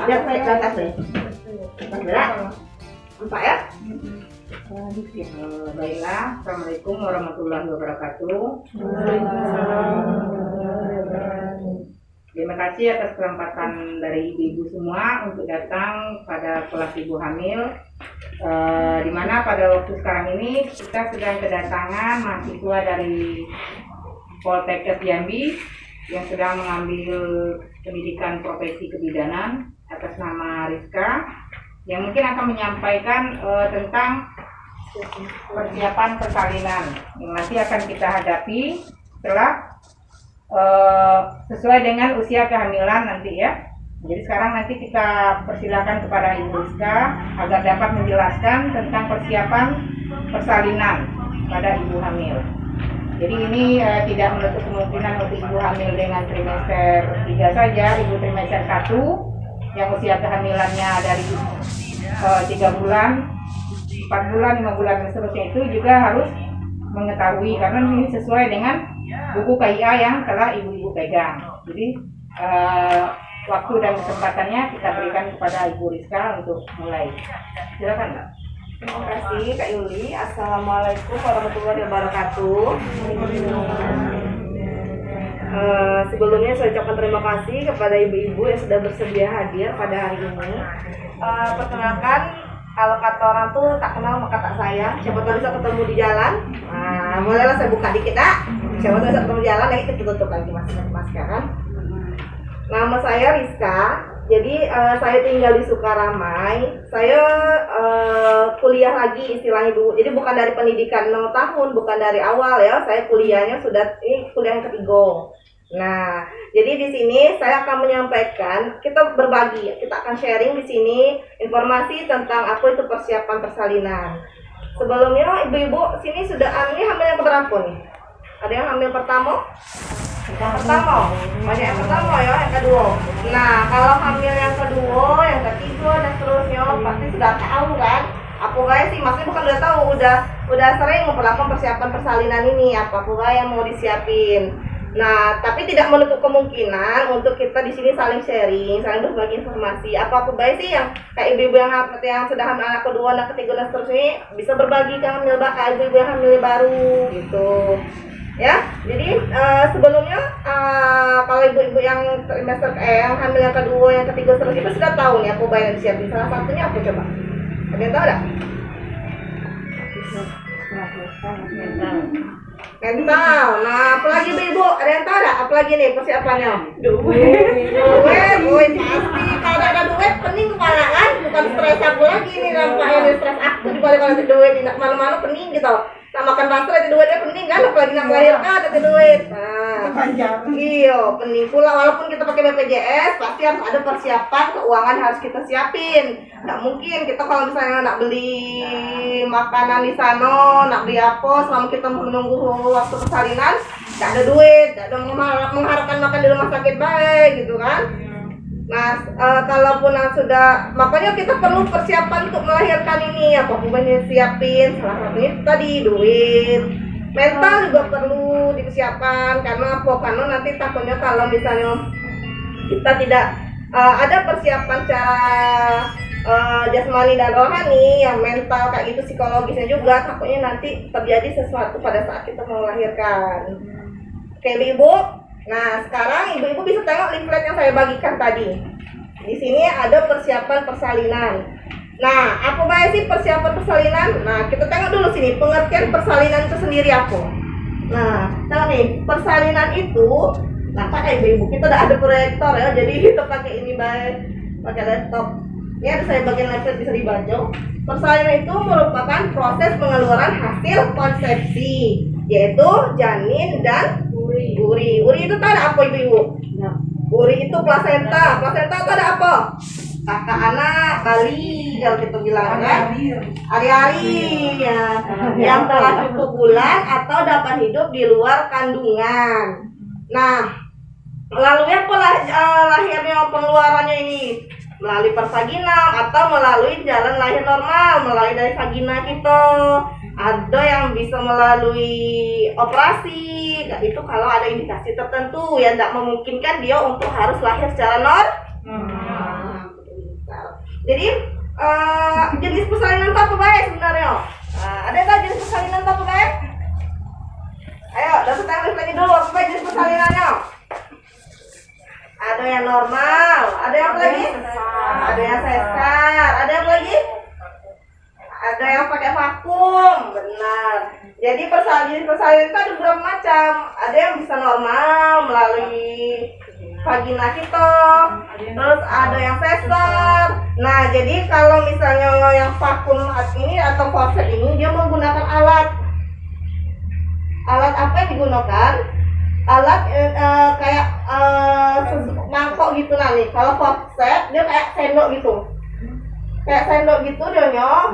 Lihat saya ke atas nih. Berat? Nampak ya? Baiklah, Assalamualaikum warahmatullahi wabarakatuh. Terima kasih atas kesempatan dari ibu-ibu semua untuk datang pada kelas ibu hamil, di mana pada waktu sekarang ini kita sedang kedatangan mahasiswa dari Poltekkes Jambi yang sedang mengambil pendidikan profesi kebidanan atas nama Rizka, yang mungkin akan menyampaikan tentang persiapan persalinan yang nanti akan kita hadapi setelah sesuai dengan usia kehamilan nanti ya. Jadi sekarang nanti kita persilakan kepada Ibu Rizka agar dapat menjelaskan tentang persiapan persalinan pada ibu hamil. Jadi ini tidak menutup kemungkinan untuk ibu hamil dengan trimester 3 saja, ibu trimester 1 yang usia kehamilannya dari 3 bulan, 4 bulan, 5 bulan dan seterusnya itu juga harus mengetahui, karena ini sesuai dengan buku KIA yang telah ibu-ibu pegang. Jadi waktu dan kesempatannya kita berikan kepada Ibu Rizka untuk mulai. Silakan Mbak. Terima kasih Kak Yuli. Assalamualaikum warahmatullahi wabarakatuh. Sebelumnya saya ucapkan terima kasih kepada ibu-ibu yang sudah bersedia hadir pada hari ini. Perkenalkan, kalau kata orang tuh tak kenal maka tak sayang. Siapa tahu bisa ketemu di jalan. Nah, mulailah saya buka dikit Siapa tahu bisa ketemu di jalan, lagi kita tutup lagi maskeran. Nama saya Rizka. Jadi saya tinggal di Sukaramai. Saya kuliah lagi istilahnya dulu. Jadi bukan dari pendidikan 0 tahun, bukan dari awal ya. Saya kuliahnya sudah ini kuliah yang ketiga. Nah, jadi di sini saya akan menyampaikan, kita berbagi, kita akan sharing di sini informasi tentang apa itu persiapan persalinan. Sebelumnya ibu-ibu sini sudah ini hamil yang keberapa nih? Ada yang hamil pertama? Pertama, banyak yang pertama ya, yang kedua. Nah, kalau hamil yang kedua, yang ketiga dan seterusnya pasti sudah tahu kan? Apa guys sih, maksudnya bukan udah tahu, udah sering memperlakukan persiapan persalinan ini, apa yang mau disiapin. Nah, tapi tidak menutup kemungkinan untuk kita di sini saling sharing, saling berbagi informasi. Apa sih yang kayak ibu-ibu yang sudah hamil anak kedua, anak ketiga dan seterusnya bisa berbagi ke hamil bakal ibu-ibu yang hamil baru gitu. Ya, jadi sebelumnya kalau ibu-ibu yang trimester yang hamil yang kedua, yang ketiga seterusnya itu sudah tahu nih apa yang disiapin. Salah satunya apa coba? Ada yang tahu enggak? Mental. Nah, apalagi ibu, ada yang tahu enggak? Apalagi nih persiapannya? Duit pasti. Kalau ada duit, pening kepala kan? Bukan stres aku lagi nih, nampaknya stres aku dibalik kalau ada duit, tidak malu-malu pening gitu. Nah, makan pasar ada duitnya pening kan? Apalagi nak melahirkan ada duit. Nah, iya, pening pula. Walaupun kita pakai BPJS, pasti harus ada persiapan keuangan harus kita siapin. Nggak mungkin kita kalau misalnya nak beli makanan di sana, nak beli apa, selama kita menunggu waktu persalinan, nggak ada duit, nggak ada mengharapkan makan di rumah sakit baik gitu kan. Nah, kalaupun sudah, makanya kita perlu persiapan untuk melahirkan ini, apa yang siapin, salah satunya tadi duit, mental juga perlu dipersiapkan, karena apa? Karena nanti takutnya kalau misalnya kita tidak ada persiapan cara jasmani dan rohani, yang mental kayak gitu, psikologisnya juga, takutnya nanti terjadi sesuatu pada saat kita mau melahirkan. Oke, ibu. Nah, sekarang ibu-ibu bisa tengok leaflet yang saya bagikan tadi. Di sini ada persiapan persalinan. Nah, apa sih persiapan persalinan? Nah, kita tengok dulu sini pengertian persalinan itu sendiri apa. Nah, tengok nih, persalinan itu, nah pakai ibu-ibu kita udah ada proyektor ya, jadi kita pakai ini pakai laptop. Ini ada saya bagian leaflet bisa dibaca. Persalinan itu merupakan proses pengeluaran hasil konsepsi, yaitu janin dan uri itu tahu ada apa ibu-ibu? Nah, uri itu plasenta itu ada apa? Kakak anak, bali kalau kita bilang kan? Hari-hari ya, yang telah cukup bulan atau dapat hidup di luar kandungan. Nah, melalui apa lahirnya pengeluarannya ini? Melalui persagina atau melalui jalan lahir normal, melalui dari vagina kita. Ada yang bisa melalui operasi, itu kalau ada indikasi tertentu yang tidak memungkinkan dia untuk harus lahir secara normal. Jadi jenis persalinan apa baik sebenarnya? Ada nggak jenis persalinan apa baik? Ayo, dapat tarik lagi dulu. Apa jenis persalinannya? Ada yang normal, ada yang apa lagi? Ada yang sesar, ada yang apa lagi? Ada yang pakai vakum, benar. Jadi persalinan itu ada beberapa macam. Ada yang bisa normal melalui vagina kita, terus ada yang sesar. Nah, jadi kalau misalnya yang vakum ini atau forceps ini dia menggunakan alat apa yang digunakan? Alat kayak mangkok gitu lah nih. Kalau forceps dia kayak sendok gitu. Kayak sendok gitu dia nyok.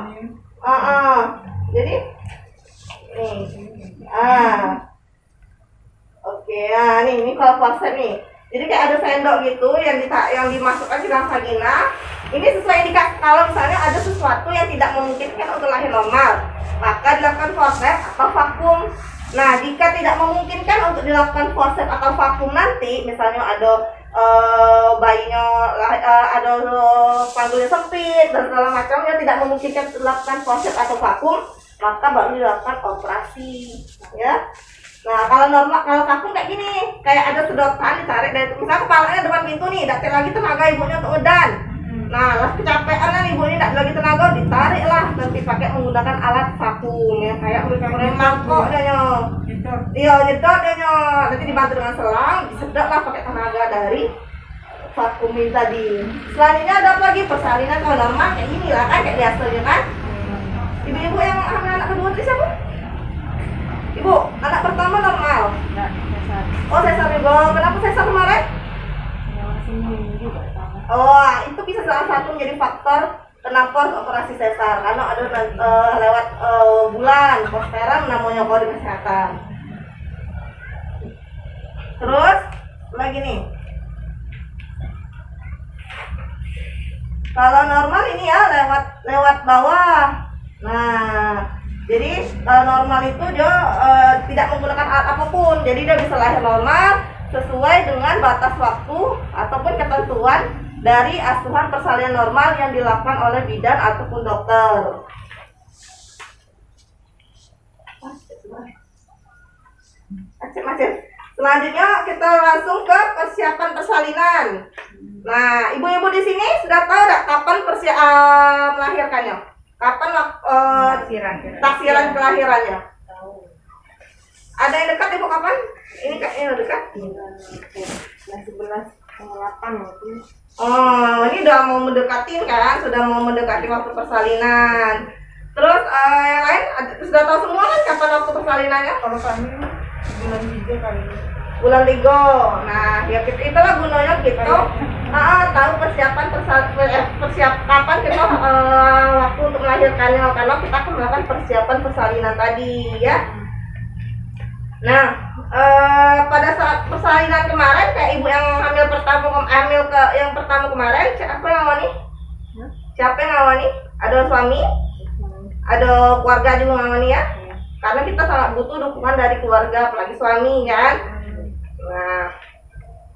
Jadi nih. Oke, ini kalau forceps nih. Jadi kayak ada sendok gitu yang dimasukkan ke dalam vagina. Ini sesuai indikasi kalau misalnya ada sesuatu yang tidak memungkinkan untuk lahir normal, maka dilakukan forceps atau vakum. Nah, jika tidak memungkinkan untuk dilakukan forceps atau vakum nanti, misalnya ada bayinya ada panggulnya sempit dan segala macamnya tidak memungkinkan dilakukan forceps atau vakum, maka baru dilakukan operasi, ya. Nah, kalau normal, kalau vakum kayak gini, kayak ada sedotan ditarik dari misalnya kepalanya depan pintu nih, tidak lagi tenaga ibunya untuk ngedan. Nah, lah kecapean kan ibu ini tidak lagi tenaga, ditarik lah nanti pakai menggunakan alat vakum ya, kayak mangkok dia dia nyedot dia nanti dibantu dengan selang, disedot lah pakai tenaga dari vakum ini tadi. Selanjutnya ada apa lagi? Persalinan kalau normal kayak gini lah kan, kayak biasanya kan. Ibu-ibu yang hamil anak kedua itu siapa? Ibu, anak pertama normal? Enggak, sesar. Oh, sesar juga. Kenapa sesar kemarin? Juga. Oh, itu bisa salah satu menjadi faktor kenapa operasi sesar. Karena ada lewat bulan postpartum namanya kode kesehatan. Terus lagi nih. Kalau normal ini ya lewat bawah. Nah, jadi normal itu dia tidak menggunakan alat apapun, jadi dia bisa lahir normal sesuai dengan batas waktu ataupun ketentuan dari asuhan persalinan normal yang dilakukan oleh bidan ataupun dokter. Selanjutnya kita langsung ke persiapan persalinan. Nah, ibu-ibu di sini sudah tahu nggak kapan melahirkannya? Kapan taksiran kelahirannya? Ada yang dekat ibu kapan? Ini kayaknya dekat. 11/8 mungkin. Oh, ini udah mau mendekatin kan? Sudah mau mendekati waktu persalinan. Terus yang lain sudah tahu semua kan kapan waktu persalinannya? Kalau kami bulan 3 kali. Bulan 3. Nah, ya itulah gunanya kita tahu persiapan kapan kita waktu untuk melahirkannya, karena kita akan melakukan persiapan persalinan tadi ya. Nah, pada saat persalinan kemarin kayak ibu yang hamil pertama kemarin, siapa yang ngawani? Siapa yang ngawani? Ada suami? Ada keluarga juga ngawani ya? Karena kita sangat butuh dukungan dari keluarga, apalagi suami kan. Nah,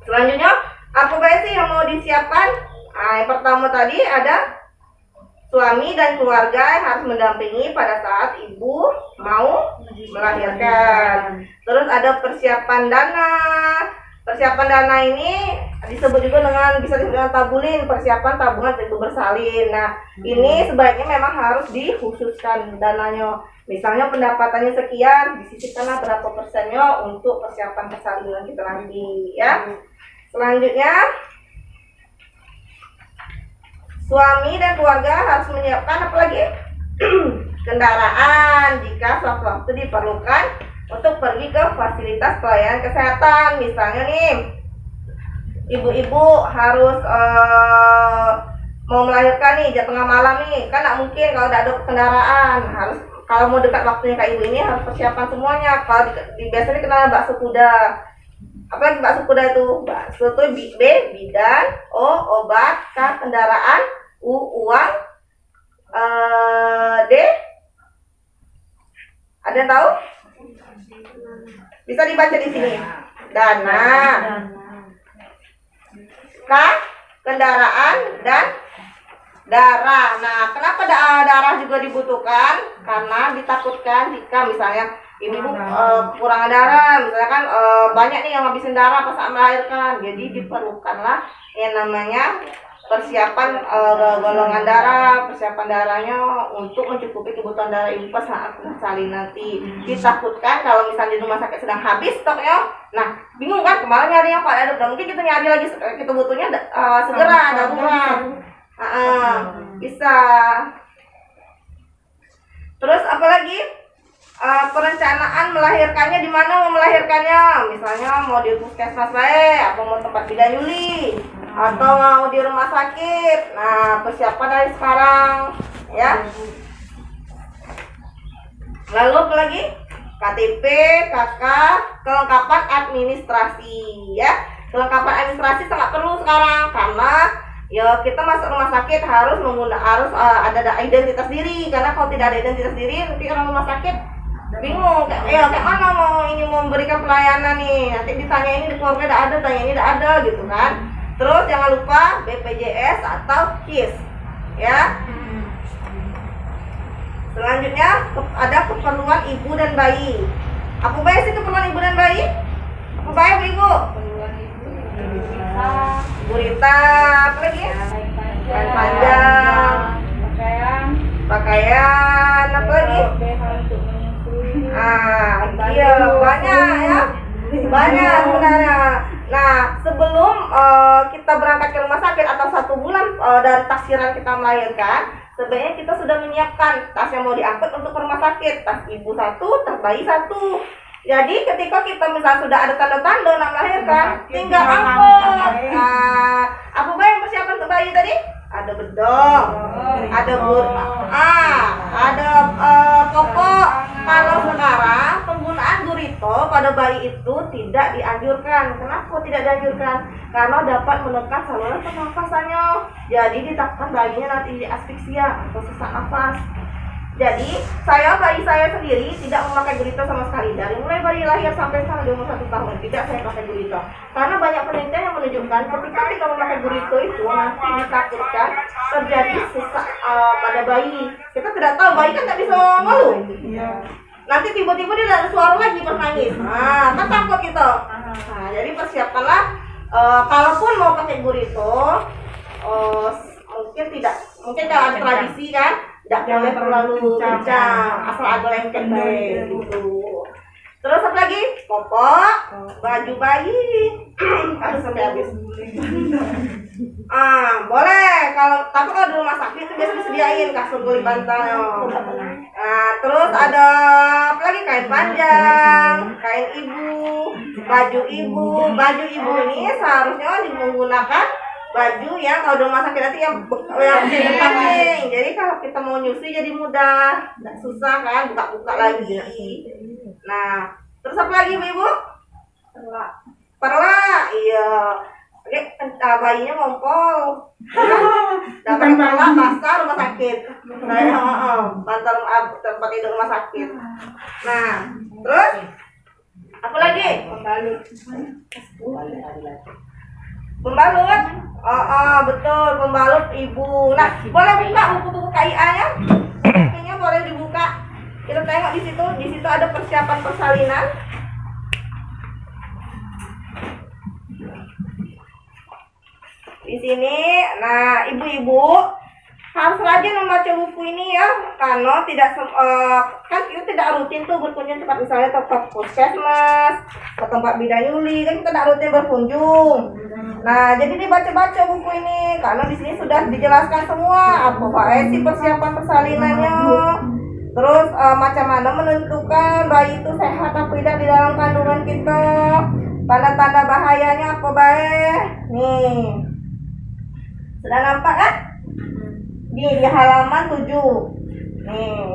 selanjutnya apa guys sih yang mau disiapkan? Nah, yang pertama tadi ada suami dan keluarga yang harus mendampingi pada saat ibu mau melahirkan. Terus ada persiapan dana. Persiapan dana ini disebut juga bisa disebut dengan tabulin, persiapan tabungan ibu bersalin. Nah, ini sebaiknya memang harus dikhususkan dananya. Misalnya pendapatannya sekian, disisihkanlah berapa persennya untuk persiapan persalinan kita nanti ya. Selanjutnya, suami dan keluarga harus menyiapkan apa lagi? Kendaraan jika sewaktu-waktu diperlukan untuk pergi ke fasilitas pelayanan kesehatan. Misalnya nih, ibu-ibu harus mau melahirkan nih jam tengah malam nih, kan nggak mungkin kalau tidak ada kendaraan. Kalau mau dekat waktunya kayak ibu ini harus persiapan semuanya. Kalau biasanya kenal bakso kuda. Apa lagi bakso kuda itu? Bakso itu B, bidan, O, obat, K, kendaraan, U, uang, D, ada yang tahu? Bisa dibaca di sini. Dana. K, kendaraan, dan Darah. Nah, kenapa darah juga dibutuhkan? Karena ditakutkan jika misalnya ibu kekurangan darah, misalkan banyak nih yang ngabisin darah pas saat melahirkan. Jadi diperlukanlah yang namanya persiapan golongan darah, persiapan darahnya untuk mencukupi kebutuhan darah ibu pas saat salin nanti. Ditakutkan kalau misalnya di rumah sakit sedang habis stoknya, nah bingung kan kemarin nyari yang Pak Daduk, mungkin kita nyari lagi, kita butuhnya segera darurat. Bisa. Terus apalagi perencanaan melahirkannya, di mana mau melahirkannya, misalnya mau di puskesmas atau mau tempat bidan Yuli atau mau di rumah sakit. Nah, persiapan dari sekarang ya. Lalu apalagi KTP, KK, kelengkapan administrasi ya. Kelengkapan administrasi sangat perlu sekarang karena ya kita masuk rumah sakit harus ada identitas diri, karena kalau tidak ada identitas diri nanti orang rumah sakit bingung kayak mana mau memberikan pelayanan nih, nanti ditanya ini di keluarga tidak ada, tanya ini tidak ada gitu kan. Terus jangan lupa BPJS atau KIS ya. Selanjutnya ada keperluan ibu dan bayi. Apa bayi sih keperluan ibu dan bayi? Apa bayi ibu? Gurita, apa lagi? Kain panjang, pakaian, apa lagi? Iya banyak ya, banyak sebenarnya. Nah, sebelum kita berangkat ke rumah sakit atau 1 bulan dari taksiran kita melahirkan, sebenarnya kita sudah menyiapkan tas yang mau diangkut untuk ke rumah sakit. Tas ibu 1, tas bayi 1. Jadi ketika kita misalnya sudah ada tanda-tanda nak melahirkan, tinggal angkut. Nah, apa yang persiapan untuk bayi tadi? Ada bedong, ada ada popok. Kalau sekarang penggunaan gurito pada bayi itu tidak dianjurkan. Kenapa tidak dianjurkan? Karena dapat menekan saluran pernafasannya. Jadi ditakutkan bayinya nanti asfiksia atau sesak nafas. Jadi bayi saya sendiri tidak memakai gurito sama sekali. Dari mulai bayi lahir sampai sekarang di umur 1 tahun tidak saya pakai gurito. Karena banyak penelitian yang menunjukkan ketika kita memakai gurito itu nanti ditakutkan terjadi sesak pada bayi. Kita tidak tahu, bayi kan tidak bisa ngeluh. Nanti tiba-tiba dia ada suara lagi pas nangis. Nah, kan takut kita. Nah, jadi persiapkanlah. Kalaupun mau pakai gurito, mungkin kalau ada tradisi kan, tidak boleh terlalu kencang, asal agak lengket gitu. Terus apa lagi? Popok, baju bayi, harus sampai habis. Boleh. Tapi kalau di rumah sakit itu biasa disediain kasur guli bantal. Nah, terus ada apa lagi? Kain panjang, kain ibu, baju ibu. Baju ibu ini seharusnya menggunakan baju yang kalau di rumah sakit nanti yang pakai. Jadi kalau kita mau nyusu jadi mudah, nggak susah kan, buka-buka lagi. Nah, terus apa lagi ibu? Perla, iya. Oke, bayinya ngompol. Dapat perla pasar rumah sakit. Bantal tempat tidur rumah sakit. Nah, terus apa lagi? Pembalut. Betul, pembalut ibu. Nah, boleh buka buku-buku KIA-nya? Kayaknya boleh dibuka. Kita tengok di situ. Di situ ada persiapan persalinan. Di sini, nah ibu-ibu harus rajin membaca buku ini ya, karena kan kita tidak rutin tuh berkunjung tempat misalnya ke puskesmas, ke tempat bidan Yuli, kan kita tidak rutin berkunjung. Nah, jadi dibaca-baca buku ini karena di sini sudah dijelaskan semua apa sih persiapan persalinannya. Terus macam mana menentukan bayi itu sehat atau tidak di dalam kandungan kita. Tanda-tanda bahayanya apa baik? Nih. Sudah nampak kan? Di halaman 7. Nih.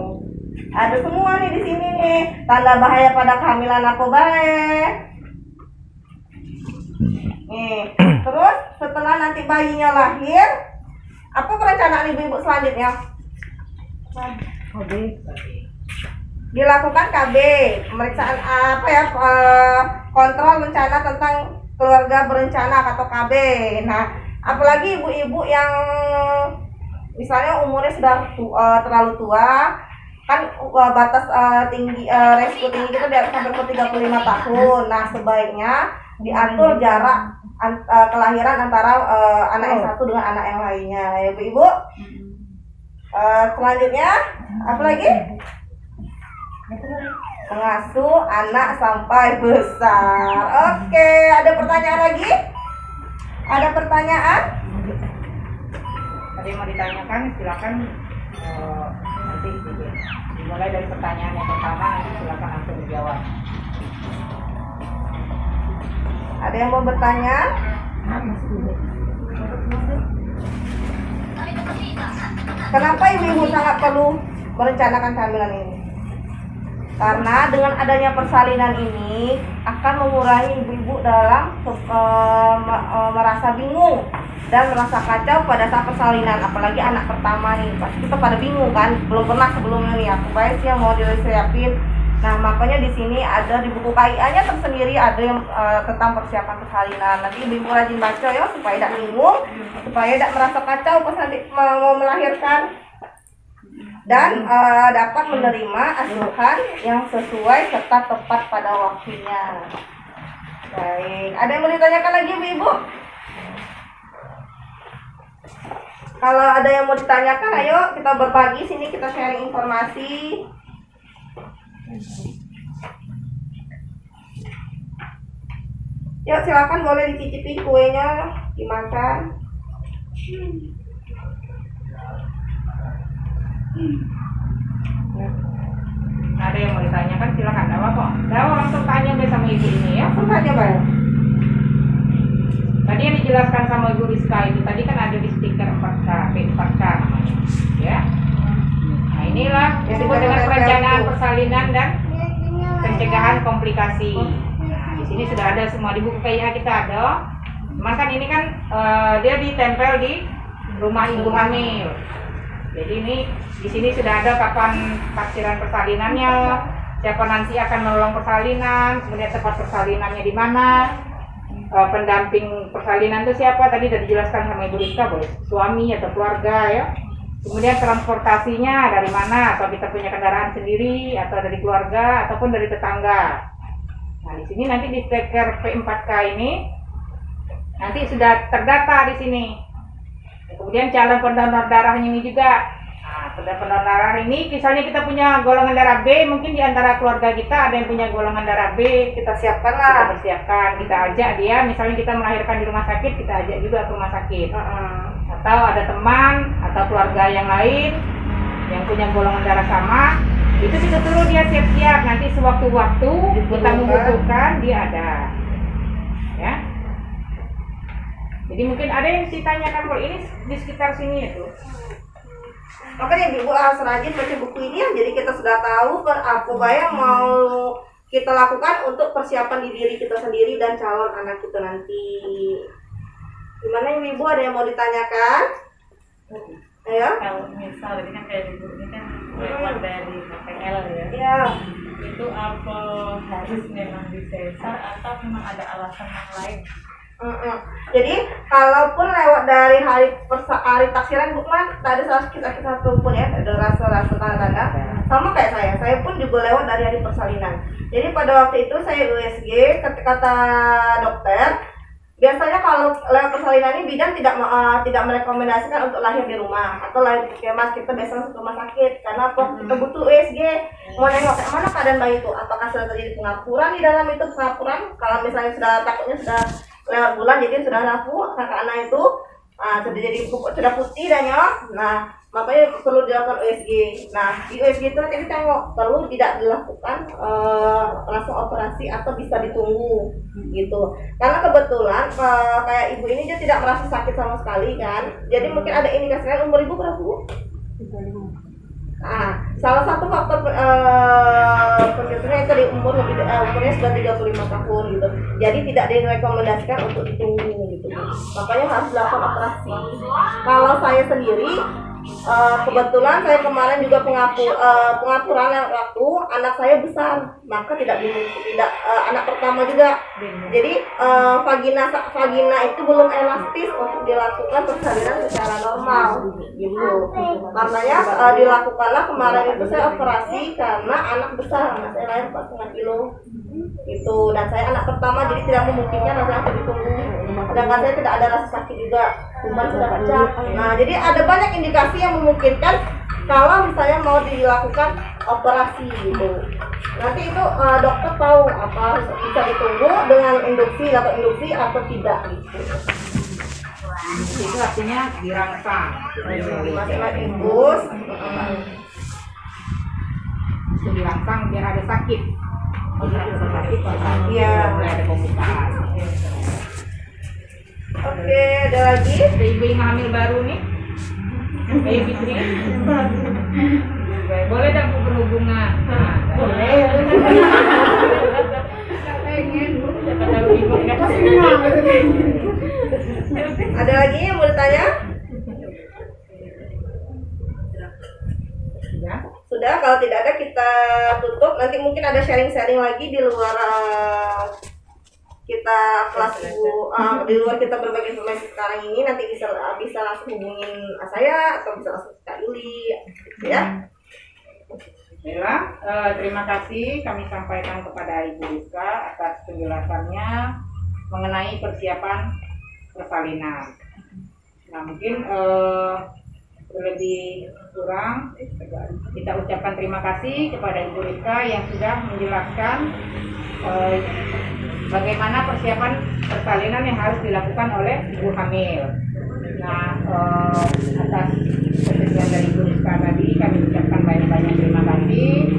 Ada semua nih di sini nih. Tanda bahaya pada kehamilan apa baik? Nih. Terus setelah nanti bayinya lahir, apa perencanaan ibu-ibu selanjutnya? Dilakukan KB, pemeriksaan kontrol rencana tentang keluarga berencana atau KB. Nah, apalagi ibu-ibu yang misalnya umurnya sudah terlalu tua, kan batas tinggi resiko tinggi kita sampai ke 35 tahun. Nah, sebaiknya diatur jarak kelahiran antara anak yang satu dengan anak yang lainnya, ya Bu Ibu. Selanjutnya apa lagi? Mengasuh anak sampai besar. Oke, ada pertanyaan lagi? Ada pertanyaan? Ada yang mau ditanyakan, silakan nanti dimulai dari pertanyaan yang pertama, nanti silakan langsung dijawab. Ada yang mau bertanya? Kenapa ibu-ibu sangat perlu merencanakan kehamilan ini? Karena dengan adanya persalinan ini akan mengurangi ibu-ibu dalam merasa bingung dan merasa kacau pada saat persalinan, apalagi anak pertama nih. Pasti kita pada bingung kan, belum pernah sebelumnya nih, aku baik sih yang mau disiapin. Nah, makanya di sini ada di buku KIA-nya tersendiri ada yang tentang persiapan persalinan. Nanti ibu-ibu rajin baca ya supaya tidak bingung, supaya tidak merasa kacau pas nanti mau melahirkan, dan dapat menerima asuhan yang sesuai serta tepat pada waktunya. Baik, ada yang mau ditanyakan lagi ibu-ibu? Kalau ada yang mau ditanyakan, ayo kita berbagi sini, kita sharing informasi. Yuk silakan, boleh dicicipi kuenya, dimakan. Ada yang mau ditanyakan, silakan. Ada apa? Jawab langsung tanya deh sama ibu ini ya. Langsung tanya Mbak. Tadi yang dijelaskan sama Ibu Rizka itu tadi kan ada di stiker 4K, P4K namanya, ya. Nah, inilah disebut dengan perencanaan persalinan dan pencegahan komplikasi. Nah, di sini sudah ada semua di buku KIA kita ada. Cuman kan ini kan dia ditempel di rumah ibu hamil. Jadi ini di sini sudah ada kapan taksiran persalinannya, siapa nanti akan menolong persalinan, kemudian tempat persalinannya di mana, pendamping persalinan itu siapa, tadi sudah dijelaskan sama Ibu Rizka, boleh suami atau keluarga ya. Kemudian transportasinya dari mana, atau kita punya kendaraan sendiri, atau dari keluarga, ataupun dari tetangga. Nah, di sini nanti di stiker P4K ini nanti sudah terdata di sini. Kemudian calon pendonor darahnya ini juga. Nah, pendonor darah ini, misalnya kita punya golongan darah B, mungkin di antara keluarga kita ada yang punya golongan darah B, kita siapkan lah. Kita persiapkan, kita ajak dia, misalnya kita melahirkan di rumah sakit, kita ajak juga ke rumah sakit. Atau ada teman atau keluarga yang lain yang punya golongan darah sama, itu kita suruh dia siap-siap, nanti sewaktu-waktu kita membutuhkan dia ada. Ya. Jadi mungkin ada yang ditanyakan, kalau ini di sekitar sini itu. Makanya ibu harus rajin baca buku ini ya, jadi kita sudah tahu apa yang mau kita lakukan untuk persiapan di diri kita sendiri dan calon anak kita nanti. Gimana ibu, ada yang mau ditanyakan? Ayo. Kalau misal ini kan kayak ibu ini kan lewat dari KPL ya. Iya. Itu apa harus memang disesar atau memang ada alasan yang lain? Jadi kalaupun lewat dari hari taksiran Bu Man, tak ada sakit satu pun ya, ada rasa tanda-tanda. Sama kayak saya pun juga lewat dari hari persalinan. Jadi pada waktu itu saya USG, kata dokter, biasanya kalau lewat persalinan ini bidan tidak merekomendasikan untuk lahir di rumah atau lahir di kemas. Kita biasanya ke rumah sakit karena kita butuh USG, mau nengok kayak mana keadaan bayi itu, apakah sudah terjadi pengapuran di dalam itu, pengapuran. Kalau misalnya sudah takutnya sudah lewat bulan, jadi sudah rapuh kakak anak itu, sudah jadi sudah putih dan nyok. Nah, makanya perlu dilakukan USG. Nah, di USG itu nanti ditengok perlu tidak dilakukan langsung operasi atau bisa ditunggu gitu. Karena kebetulan kayak ibu ini dia tidak merasa sakit sama sekali kan. Jadi mungkin ada indikasi kan. Umur ibu berapa Bu? 35. Salah satu faktor penyebabnya itu di umurnya sudah 35 tahun gitu. Jadi tidak direkomendasikan untuk ditunggu gitu. Makanya harus dilakukan operasi. Kalau saya sendiri kebetulan saya kemarin juga pengaturan waktu anak saya besar, maka tidak anak pertama juga. Jadi vagina itu belum elastis untuk dilakukan persalinan secara normal gitu. Karenanya dilakukanlah kemarin itu saya operasi karena anak besar, anak saya lahir 4,5 kilo gitu, dan saya anak pertama jadi tidak memungkinkan rasa ditunggu. Sedangkan saya tidak ada rasa sakit juga, cuma sudah pecah. Nah, jadi ada banyak indikasi yang memungkinkan kalau misalnya mau dilakukan operasi gitu. Nanti itu dokter tahu apa bisa ditunggu dengan induksi atau tidak gitu. Itu artinya dirangsang. Masalah infus, Itu dirangsang biar ada sakit. Kalau ada sakit, Iya. mulai ada pembukaan. Oke, ada lagi? Ada ibu yang hamil baru nih. Bayi Fitri. Boleh dong berhubungan. Nah, boleh. Ada lagi yang mau ditanya? Ya. Sudah, kalau tidak ada kita tutup. Nanti mungkin ada sharing-sharing lagi di luar kita kelas di luar kita berbagi informasi sekarang ini. Nanti bisa langsung hubungin saya atau bisa langsung ke Kak Yuli ya. Baiklah, terima kasih kami sampaikan kepada Ibu Rizka atas penjelasannya mengenai persiapan persalinan. Nah, mungkin lebih kurang kita ucapkan terima kasih kepada Ibu Rizka yang sudah menjelaskan bagaimana persiapan persalinan yang harus dilakukan oleh ibu hamil. Nah, atas kesediaan dari Ibu Rizka tadi kami ucapkan banyak-banyak terima kasih,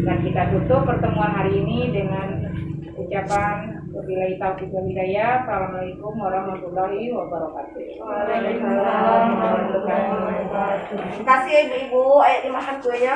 dan kita tutup pertemuan hari ini dengan ucapan wabillahi taufiq wal hidayah. Assalamualaikum warahmatullahi wabarakatuh. Waalaikumsalam warahmatullahi wabarakatuh. Terima kasih ya ibu-ibu, ayo dimakan kuenya.